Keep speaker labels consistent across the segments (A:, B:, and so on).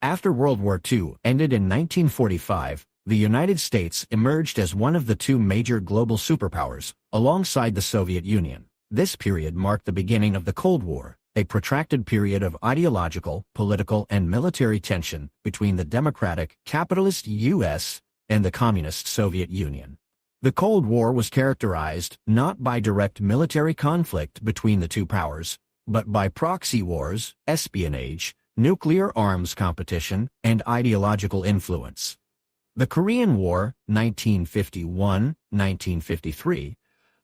A: After World War II ended in 1945, the United States emerged as one of the two major global superpowers, alongside the Soviet Union. This period marked the beginning of the Cold War, a protracted period of ideological, political, and military tension between the democratic, capitalist U.S. and the communist Soviet Union. The Cold War was characterized not by direct military conflict between the two powers, but by proxy wars, espionage, nuclear arms competition, and ideological influence. The Korean War, 1951-1953,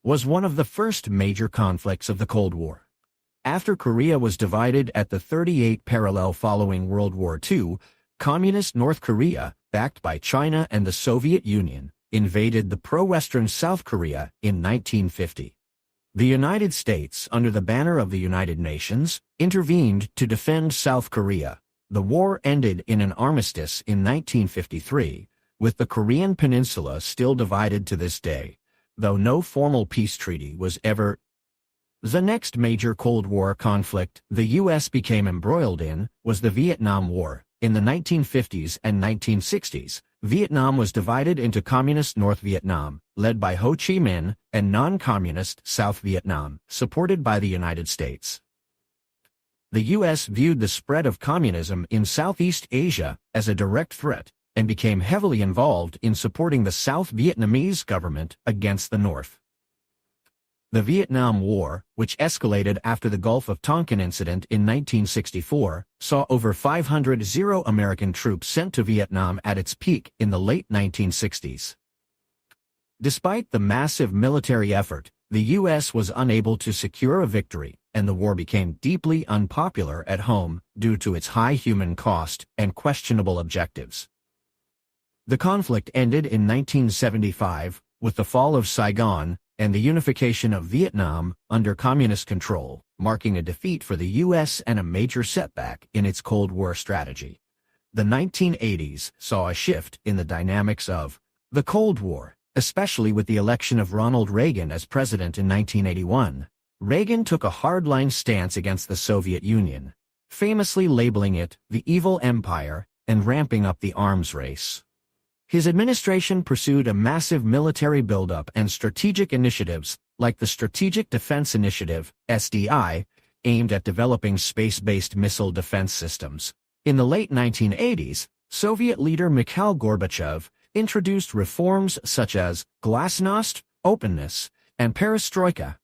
A: was one of the first major conflicts of the Cold War. After Korea was divided at the 38 parallel following World War II, Communist North Korea, backed by China and the Soviet Union, invaded the pro-Western South Korea in 1950. The United States, under the banner of the United Nations, intervened to defend South Korea. The war ended in an armistice in 1953, with the Korean peninsula still divided to this day, though no formal peace treaty was ever. The next major Cold War conflict the U.S. became embroiled in was the Vietnam War. In the 1950s and 1960s, Vietnam was divided into Communist North Vietnam, led by Ho Chi Minh, and non-communist South Vietnam, supported by the United States. The U.S. viewed the spread of communism in Southeast Asia as a direct threat, and became heavily involved in supporting the South Vietnamese government against the North. The Vietnam War, which escalated after the Gulf of Tonkin incident in 1964, saw over 500 American troops sent to Vietnam at its peak in the late 1960s. Despite the massive military effort, the U.S. was unable to secure a victory, and the war became deeply unpopular at home due to its high human cost and questionable objectives. The conflict ended in 1975 with the fall of Saigon and the unification of Vietnam under communist control, marking a defeat for the U.S. and a major setback in its Cold War strategy. The 1980s saw a shift in the dynamics of the Cold War, especially with the election of Ronald Reagan as president in 1981. Reagan took a hardline stance against the Soviet Union, famously labeling it the evil empire and ramping up the arms race. His administration pursued a massive military buildup and strategic initiatives, like the Strategic Defense Initiative, SDI, aimed at developing space-based missile defense systems. In the late 1980s, Soviet leader Mikhail Gorbachev introduced reforms such as glasnost, openness, and perestroika,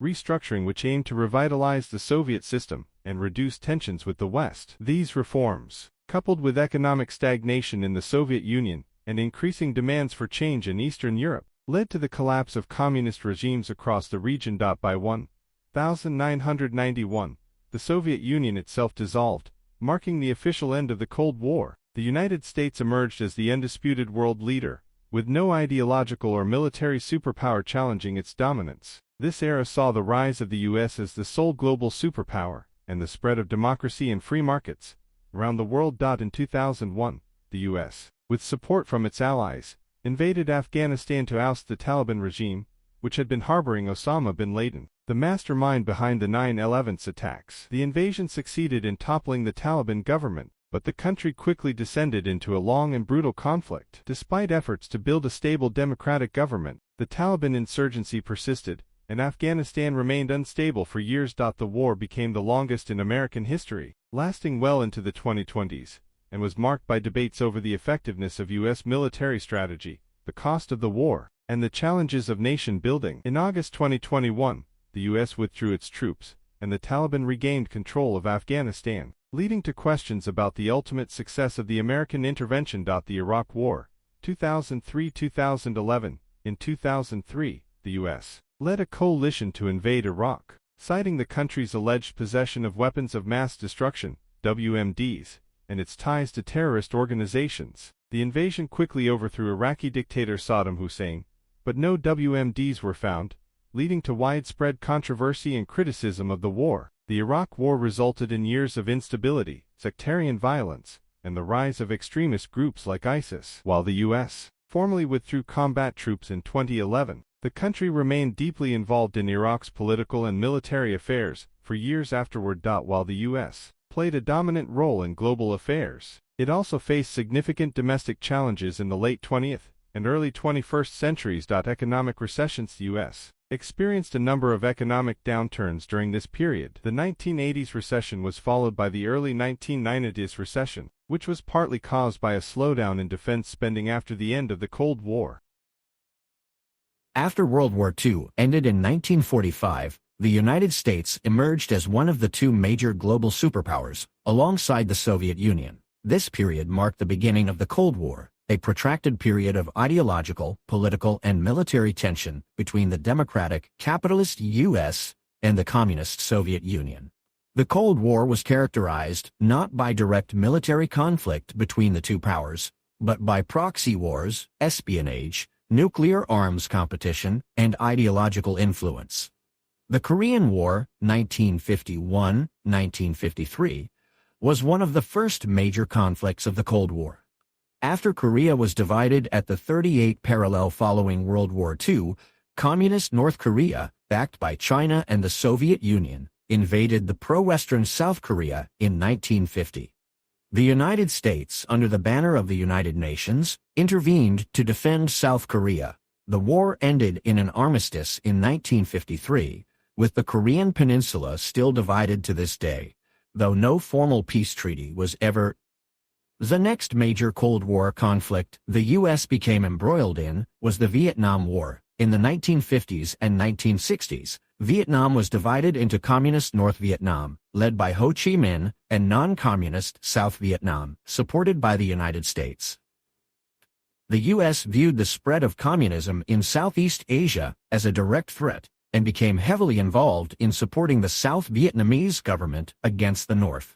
B: restructuring which aimed to revitalize the Soviet system and reduce tensions with the West. These reforms, coupled with economic stagnation in the Soviet Union and increasing demands for change in Eastern Europe, led to the collapse of communist regimes across the region. By 1991, the Soviet Union itself dissolved, marking the official end of the Cold War. The United States emerged as the undisputed world leader, with no ideological or military superpower challenging its dominance. This era saw the rise of the U.S. as the sole global superpower, and the spread of democracy and free markets around the world. In 2001, the U.S., with support from its allies, invaded Afghanistan to oust the Taliban regime, which had been harboring Osama bin Laden, the mastermind behind the 9/11 attacks. The invasion succeeded in toppling the Taliban government, but the country quickly descended into a long and brutal conflict. Despite efforts to build a stable democratic government, the Taliban insurgency persisted, and Afghanistan remained unstable for years. The war became the longest in American history, lasting well into the 2020s, and was marked by debates over the effectiveness of U.S. military strategy, the cost of the war, and the challenges of nation building. In August 2021, the U.S. withdrew its troops, and the Taliban regained control of Afghanistan, leading to questions about the ultimate success of the American intervention. The Iraq War, 2003-2011. In 2003, the U.S. led a coalition to invade Iraq, citing the country's alleged possession of weapons of mass destruction, WMDs, and its ties to terrorist organizations. The invasion quickly overthrew Iraqi dictator Saddam Hussein, but no WMDs were found, leading to widespread controversy and criticism of the war. The Iraq War resulted in years of instability, sectarian violence, and the rise of extremist groups like ISIS. While the U.S. formally withdrew combat troops in 2011, the country remained deeply involved in Iraq's political and military affairs for years afterward. While the U.S. played a dominant role in global affairs. It also faced significant domestic challenges in the late 20th and early 21st centuries. Economic recessions. The U.S. experienced a number of economic downturns during this period. The 1980s recession was followed by the early 1990s recession, which was partly caused by a slowdown in defense spending after the end of the Cold War.
A: After World War II ended in 1945, the United States emerged as one of the two major global superpowers, alongside the Soviet Union. This period marked the beginning of the Cold War, a protracted period of ideological, political, and military tension between the democratic, capitalist U.S. and the communist Soviet Union. The Cold War was characterized not by direct military conflict between the two powers, but by proxy wars, espionage, nuclear arms competition, and ideological influence. The Korean War, 1951-1953, was one of the first major conflicts of the Cold War. After Korea was divided at the 38th parallel following World War II, Communist North Korea, backed by China and the Soviet Union, invaded the pro-Western South Korea in 1950. The United States, under the banner of the United Nations, intervened to defend South Korea. The war ended in an armistice in 1953, with the Korean peninsula still divided to this day, though no formal peace treaty was ever. The next major Cold War conflict the U.S. became embroiled in was the Vietnam War. In the 1950s and 1960s, Vietnam was divided into Communist North Vietnam, led by Ho Chi Minh, and non-communist South Vietnam, supported by the United States. The U.S. viewed the spread of communism in Southeast Asia as a direct threat, and became heavily involved in supporting the South Vietnamese government against the North.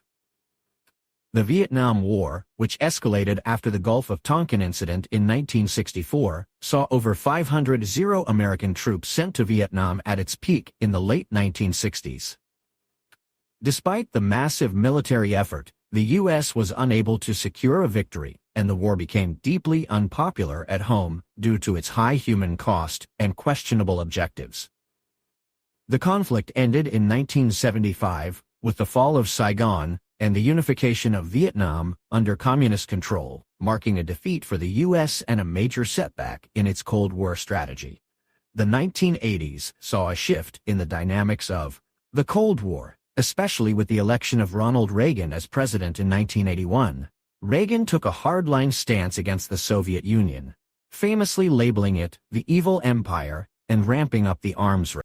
A: The Vietnam War, which escalated after the Gulf of Tonkin incident in 1964, saw over 500 American troops sent to Vietnam at its peak in the late 1960s. Despite the massive military effort, the U.S. was unable to secure a victory, and the war became deeply unpopular at home due to its high human cost and questionable objectives. The conflict ended in 1975, with the fall of Saigon and the unification of Vietnam under communist control, marking a defeat for the U.S. and a major setback in its Cold War strategy. The 1980s saw a shift in the dynamics of the Cold War, especially with the election of Ronald Reagan as president in 1981. Reagan took a hardline stance against the Soviet Union, famously labeling it the evil empire and ramping up the arms race.